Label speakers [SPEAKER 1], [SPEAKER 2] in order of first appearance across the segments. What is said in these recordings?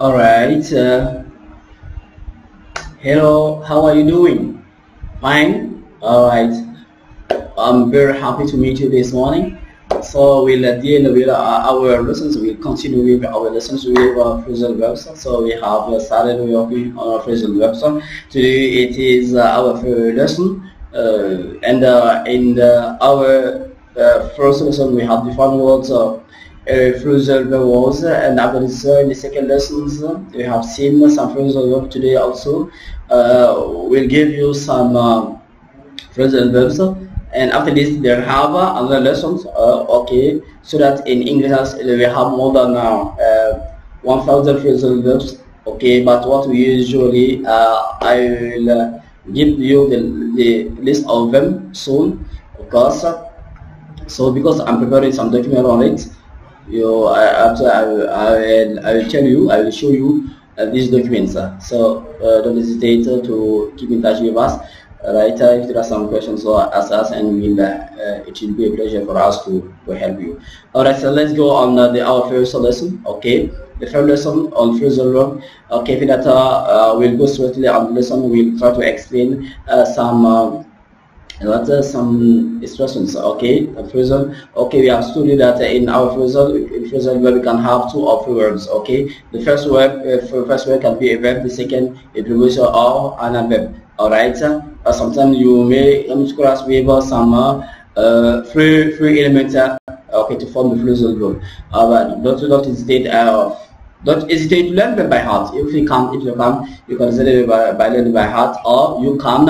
[SPEAKER 1] All right. Hello. How are you doing? Fine. All right. I'm very happy to meet you this morning. So we'll deal with our lessons. We'll continue with our lessons with phrasal verbs. So we have started working on our phrasal verbs. Today it is our first lesson, and in our first lesson we have defined words. Phrasal verbs, and after this, in the second lessons we have seen some phrasal verbs. Today also we'll give you some phrasal verbs, and after this there have another lessons, okay, so that in English we have more than 1000 phrasal verbs, okay, but what we usually I will give you the list of them soon, of course. So because I'm preparing some document on it, after I will tell you, I will show you these documents. So don't hesitate to keep in touch with us. Right, if there are some questions, so ask us, and we'll, it will be a pleasure for us to help you. Alright, so let's go on our first lesson. Okay, the first lesson on phrasal verb. Okay, that we'll go swiftly on the lesson. We'll try to explain some expressions. Okay, phrasal. Okay, we have studied that in our phrasal verb we can have two or three verbs. Okay, the first word can be a verb, the second a preposition or an verb. All right, sometimes you may come across with some three elements okay, to form the phrasal verb. Don't hesitate to learn them by heart. If you can, you can learn it by learning by heart, or you can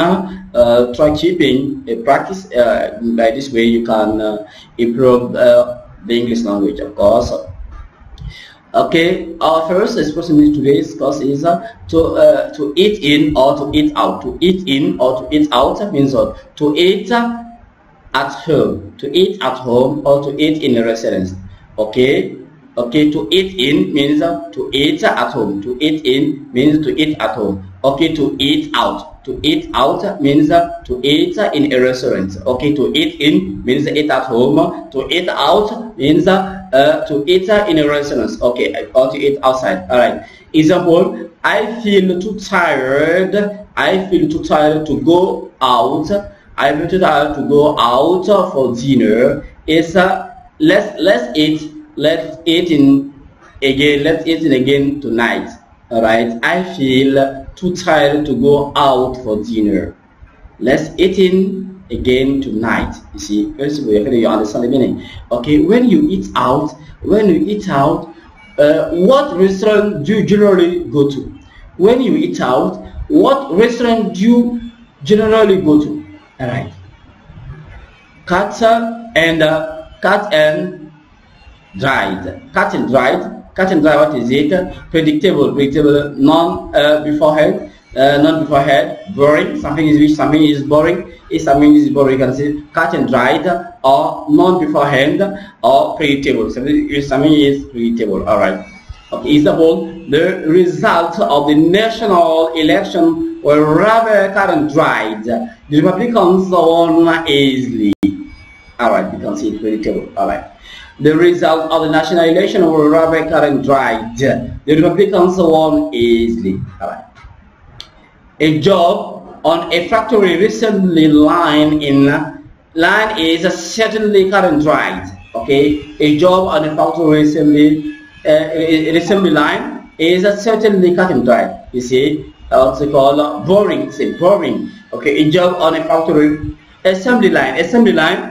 [SPEAKER 1] try keeping a practice. By this way, you can improve the English language, of course. Okay, our first expression in today's course is to eat in or to eat out. To eat in or to eat out means what? To eat at home. To eat at home or to eat in a restaurant. Okay. Okay, to eat in means to eat at home. To eat in means to eat at home. Okay, to eat out. To eat out means to eat in a restaurant. Okay, to eat in means to eat at home. To eat out means to eat in a restaurant. Okay, or to eat outside. All right. Example: I feel too tired. I feel too tired to go out. I feel too tired to go out for dinner. It's let's eat. Let's eat in again tonight. All right. I feel too tired to go out for dinner. Let's eat in again tonight. You see, first of all, you understand the meaning. Okay, when you eat out, what restaurant do you generally go to? When you eat out, what restaurant do you generally go to? All right. Cut and dried. Cut and dried. Cut and dry, what is it? Predictable, non beforehand, boring. Something is boring. If something is boring, you can say cut and dried, or non beforehand, or predictable. If something is predictable. All right. Okay. Example: the result of the national election were rather cut and dried. The Republicans won easily. All right. You can see it predictable. All right. The result of the national election were rather cut and dried. The Republicans won easily. All right. A job on a factory recently line is certainly cut and dried. Okay. A job on a factory recently line is certainly cut and dried. You see, what's it called? Boring. Say boring. Okay. A job on a factory assembly line,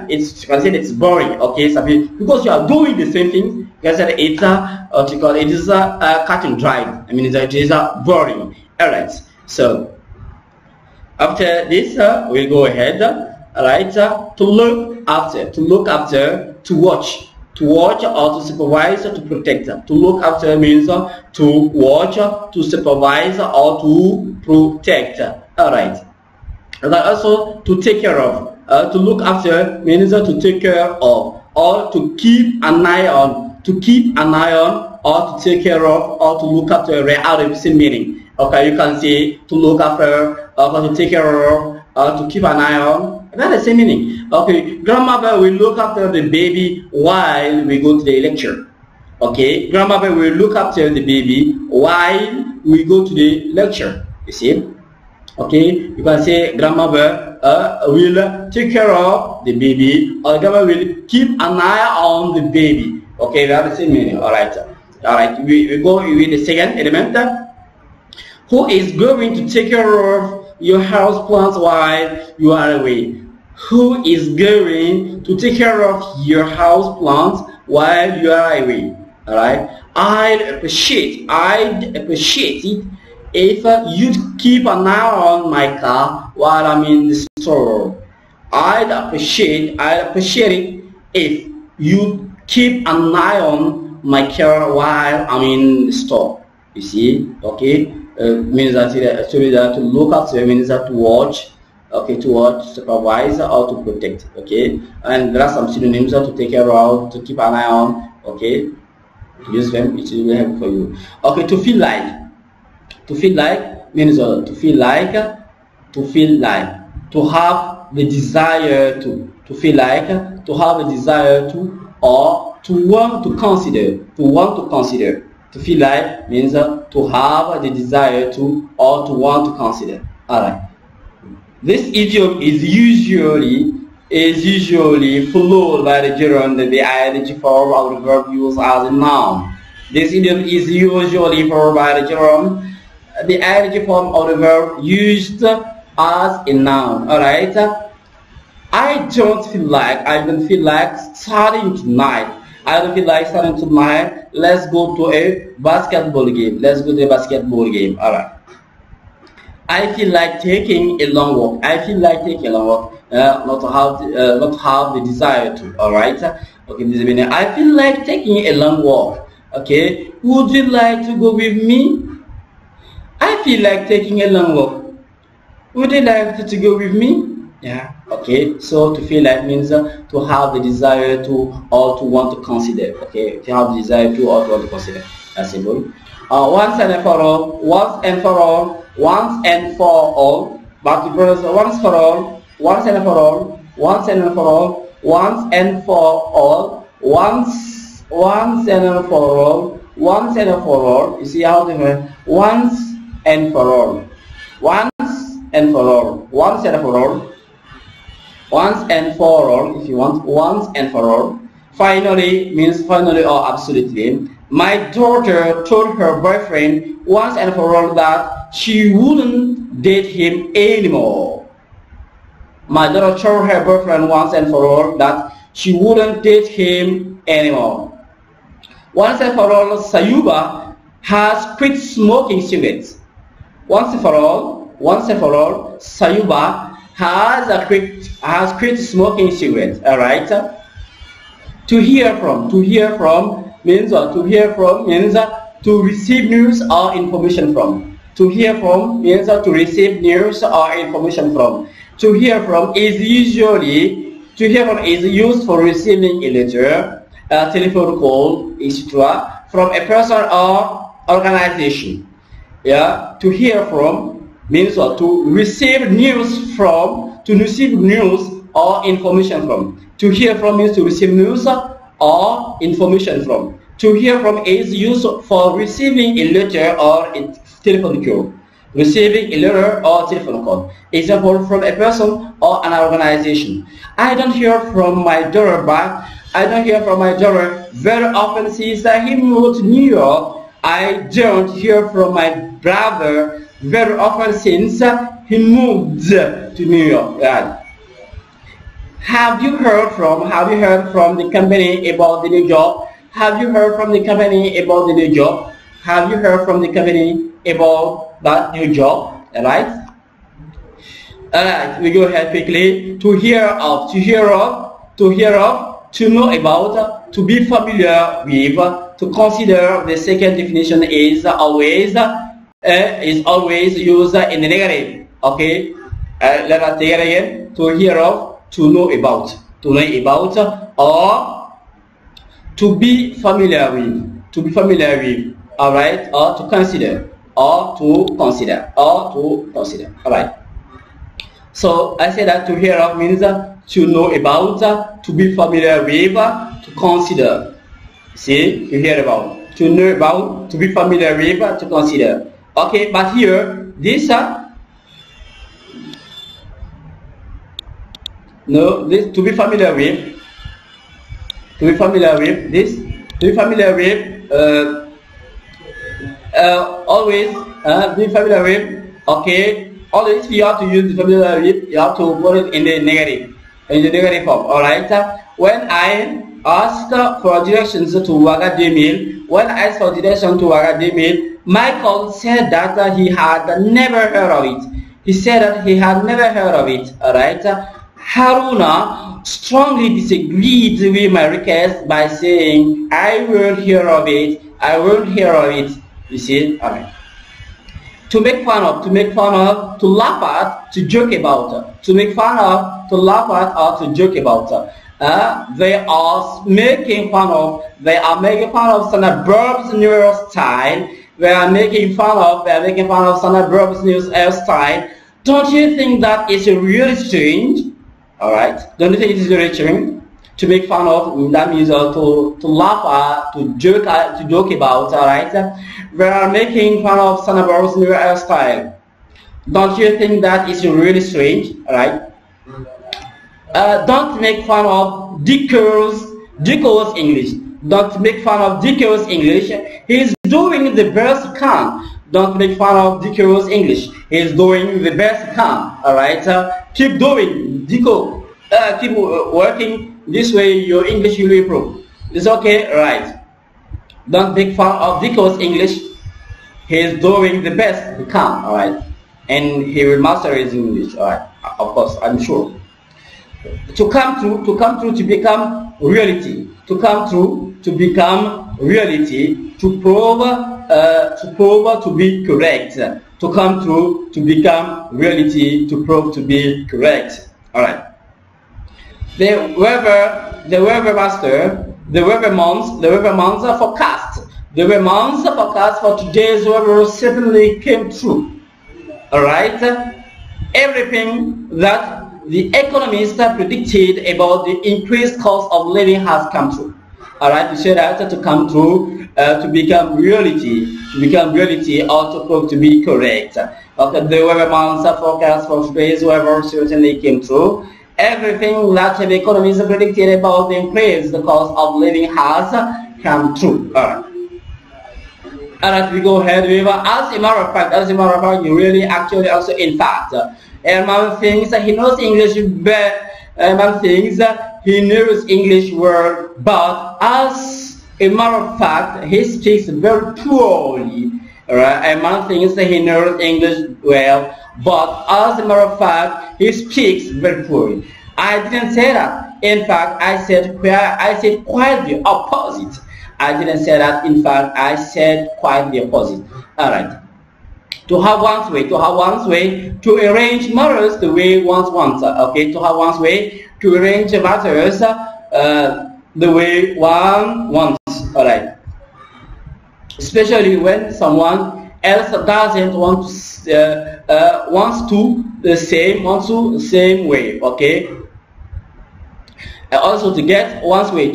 [SPEAKER 1] it's considered it's boring. Okay, so because you are doing the same thing, because it's what you call it is cut and dried. I mean, it is boring. All right. So after this, we'll go ahead. All right. To look after, to watch or to supervise or to protect. To look after means to watch, to supervise or to protect. All right. And also to take care of. To look after means to take care of, or to keep an eye on. To keep an eye on, or to take care of, or to look after. They are the same meaning. Okay, you can say to look after, or to take care of, or to keep an eye on. That's the same meaning. Okay, grandmother will look after the baby while we go to the lecture. Okay, grandmother will look after the baby while we go to the lecture. You see? Okay, you can say grandmother will take care of the baby, or grandmother will keep an eye on the baby. Okay, we have the same meaning. Alright. Alright, we go with the second element. Who is going to take care of your house plants while you are away? Who is going to take care of your house plants while you are away? Alright, I'd appreciate it if you'd keep an eye on my car while I'm in the store. I'd appreciate it if you keep an eye on my car while I'm in the store. You see? Okay, means that actually that to look after, means that to watch. Okay, to watch, supervise, or to protect. Okay, and there are some synonyms to take care of, to keep an eye on. Okay, to use them, it will help for you. Okay, to feel like. To feel like means to feel like, to have the desire to feel like, to have a desire to, or to want to consider, To feel like means to have the desire to, or to want to consider. Alright. This idiom is usually followed by the gerund, the ing form of the verb used as a noun. This idiom is usually followed by the gerund, the ing form of the verb used as a noun. Alright. I don't feel like starting tonight. Let's go to a basketball game. Alright. I feel like taking a long walk. Not to have the desire to. Alright. Okay, this is meaning. I feel like taking a long walk. Okay. Would you like to go with me? I feel like taking a long walk. Would you like to go with me? Yeah. Okay. So to feel like means to have the desire to, or to want to consider. Okay. To have the desire to, or to want to consider. That's simple. Once and for all. But the brothers, once for all. Once and for all. You see how they were? Once and for all. If you want, once and for all. Finally means finally or absolutely. My daughter told her boyfriend once and for all that she wouldn't date him anymore. My daughter told her boyfriend once and for all that she wouldn't date him anymore. Once and for all, Sayuba has quit smoking cigarettes. Once and for all, Sayuba has quit smoking cigarettes. Alright. To hear from means to receive news or information from. To hear from means to receive news or information from. To hear from is used for receiving a letter, a telephone call, etc. from a person or organization. Yeah. To hear from means to receive news from, to receive news or information from. To hear from means to receive news or information from. To hear from is used for receiving a letter or a telephone call. Receiving a letter or telephone call. Example, from a person or an organization. I don't hear from my daughter very often since he moved to New York. I don't hear from my brother very often since he moved to New York. Right. Have you heard from the company about the new job? Have you heard from the company about the new job? Have you heard from the company about that new job? Alright? Alright, we go ahead quickly. To hear of, to know about, to be familiar with, to consider. The second definition is always used in the negative. Okay? Let us take it again. To hear of, to know about, or to be familiar with, alright, or to consider, alright. So I say that to hear of means to know about, to be familiar with, to consider. See, you hear about, to know about, to be familiar with, to consider. Okay, but here, this no, this to be familiar with, this, to be familiar with, always, be familiar with, okay, always you have to use the familiar with, you have to put it in the negative form, alright. When I asked for directions to Ouagadougou, Michael said that he had never heard of it. He said that he had never heard of it, alright. Haruna strongly disagreed with my request by saying, I won't hear of it, I won't hear of it. You see, alright. To make fun of, to laugh at, to joke about, to make fun of, to laugh at, or to joke about. They are making fun of standard verbs new style. They are making fun of standard verbs new style. Don't you think that is really strange? Alright, don't you think it is really strange? To make fun of, that means to laugh at, to joke about, alright? They are making fun of standard verbs new style. Don't you think that is really strange? Alright? Don't make fun of Dicko's English. Don't make fun of Dicko's English. He's doing the best he can. Don't make fun of Dicko's English. He's doing the best he can. Alright? Keep doing, Dicko. Keep working. This way your English will improve. It's okay? Right. Don't make fun of Dicko's English. He's doing the best he can. Alright? And he will master his English. Alright? Of course, I'm sure. To come true, to become reality, to come true, to become reality, to prove to be correct, to come true, to become reality, to prove to be correct. All right. The weather master, the weather months forecast, the weather months forecast for today's weather certainly came true. All right. Everything that the economists predicted about the increased cost of living has come true. Alright, we said that to come true, to become reality, or to prove to be correct. Okay, the weather months forecast for today's weather certainly came true. Everything that the economists predicted about the increased cost of living has come true. Alright, we go ahead with as a matter of fact, you really actually also in fact. Man thinks he knows English better. Man thinks he knows English well, but as a matter of fact, he speaks very poorly. Right? A man thinks he knows English well, but as a matter of fact, he speaks very poorly. I didn't say that. In fact, I said quite the opposite. I didn't say that. In fact, I said quite the opposite. All right. To have one's way, to arrange matters the way one wants. Okay, to have one's way, to arrange matters the way one wants. All right. Especially when someone else doesn't want to, wants to the same way. Okay. Also to get one's way.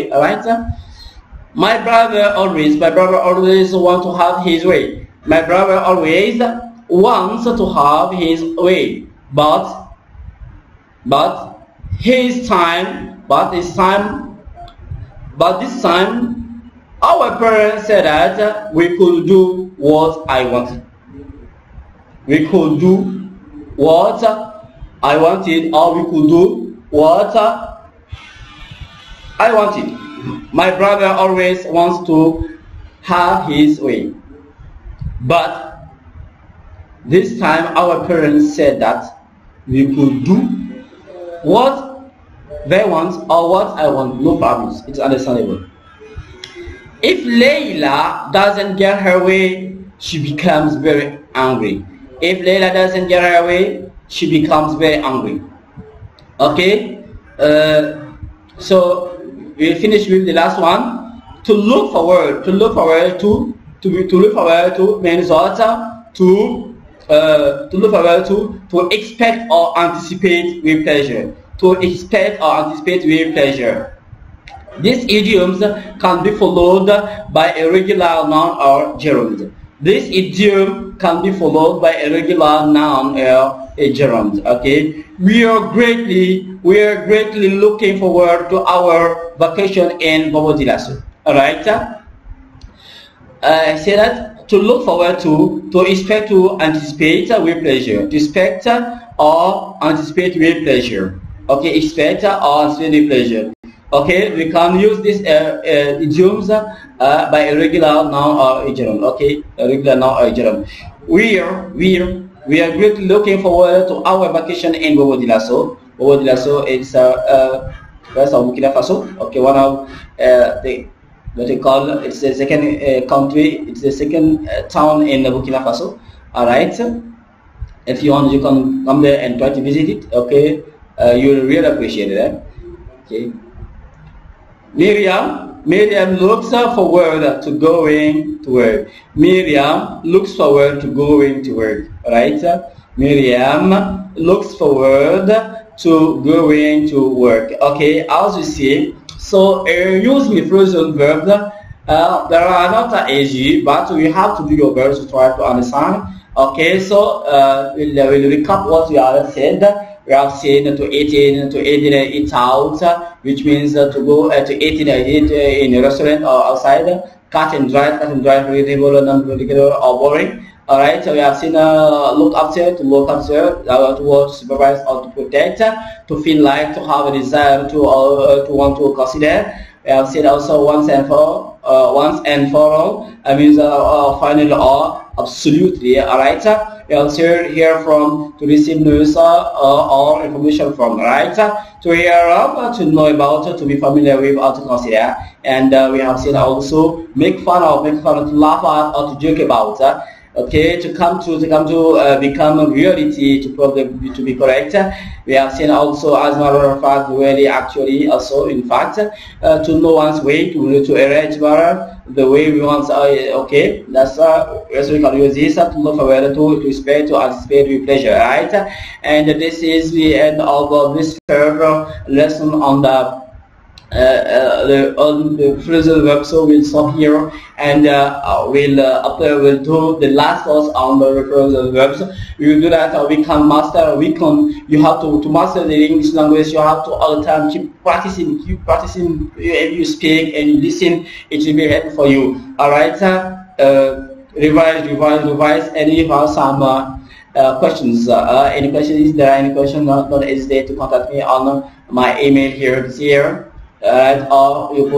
[SPEAKER 1] All right. My brother always wants to have his way. My brother always wants to have his way, but this time, our parents said that we could do what I wanted. We could do what I wanted, or we could do what I wanted. My brother always wants to have his way. But this time our parents said that we could do what they want or what I want. No problems. It's understandable. If Layla doesn't get her way, she becomes very angry. If Layla doesn't get her way, she becomes very angry. Okay? So we finish with the last one. To look forward to means what? To look forward to expect or anticipate with pleasure. To expect or anticipate with pleasure. These idioms can be followed by a regular noun or gerund. This idiom can be followed by a regular noun or a gerund. Okay, we are greatly looking forward to our vacation in Lycée. All right. Say that to look forward to expect, to anticipate with pleasure. To expect or anticipate with pleasure. Okay, expect or anticipate with pleasure. Okay, we can use these idioms by a regular noun or a gerund. Okay, a regular noun or a gerund. We are greatly looking forward to our vacation in Lycée. Lycée is west of Burkina Faso. Okay, one of what they call, it's the second country. It's the second town in Burkina Faso. All right. If you want, you can come there and try to visit it. Okay, you will really appreciate it. Okay. Miriam looks forward to going to work. Miriam looks forward to going to work. Right? Miriam looks forward to going to work. Okay, as you see, so using the phrasal verbs, there are not easy, but we have to do your best to try to understand. Okay, so we'll recap what we have said. We have seen to eat in, eat out, which means to go to eat in a restaurant or outside. Cut and dry, readable, non-readable, or boring. Alright, so we have seen look after, to look after, to watch, supervise, or to protect, to feel like, to have a desire, to want to consider. We have seen also once and for all. I mean finally or absolutely. Alright. We also hear from, to receive news or information from. Right. To hear of, to know about, to be familiar with, or to consider. And we have seen also make fun of, to laugh at, or to joke about. Okay, to become a reality, to be correct. We have seen also, as a matter of fact, really, actually, also, in fact, to know one's way, to arrange the way we want. Okay, that's so we can use this to look forward to expect, to anticipate with pleasure, right? And this is the end of this third lesson on the phrasal verb. So we'll stop here, and we'll do the last course on the phrasal verbs. We will do that. We can master. You have to master the English language. You have to all the time keep practicing. If you speak and you listen, it will be helpful for you. All right. Revise. And if you have some questions, any questions? Is there any question? Don't hesitate to contact me on my email here. Or you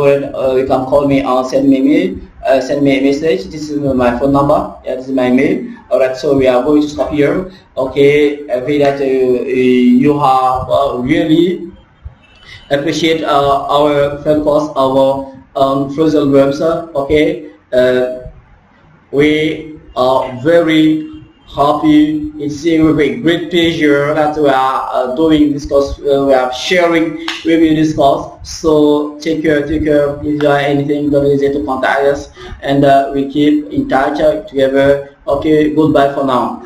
[SPEAKER 1] can call me or send me a message. This is my phone number. Yeah, this is my mail. Alright, so we are going to stop here. Okay, I feel that you have really appreciate our third course, our phrasal verbs. Okay, we are very happy. It's with a great pleasure that we are doing this course. We are sharing with you this course. So take care. If you have anything, don't hesitate to contact us, and we keep in touch together. Okay, goodbye for now.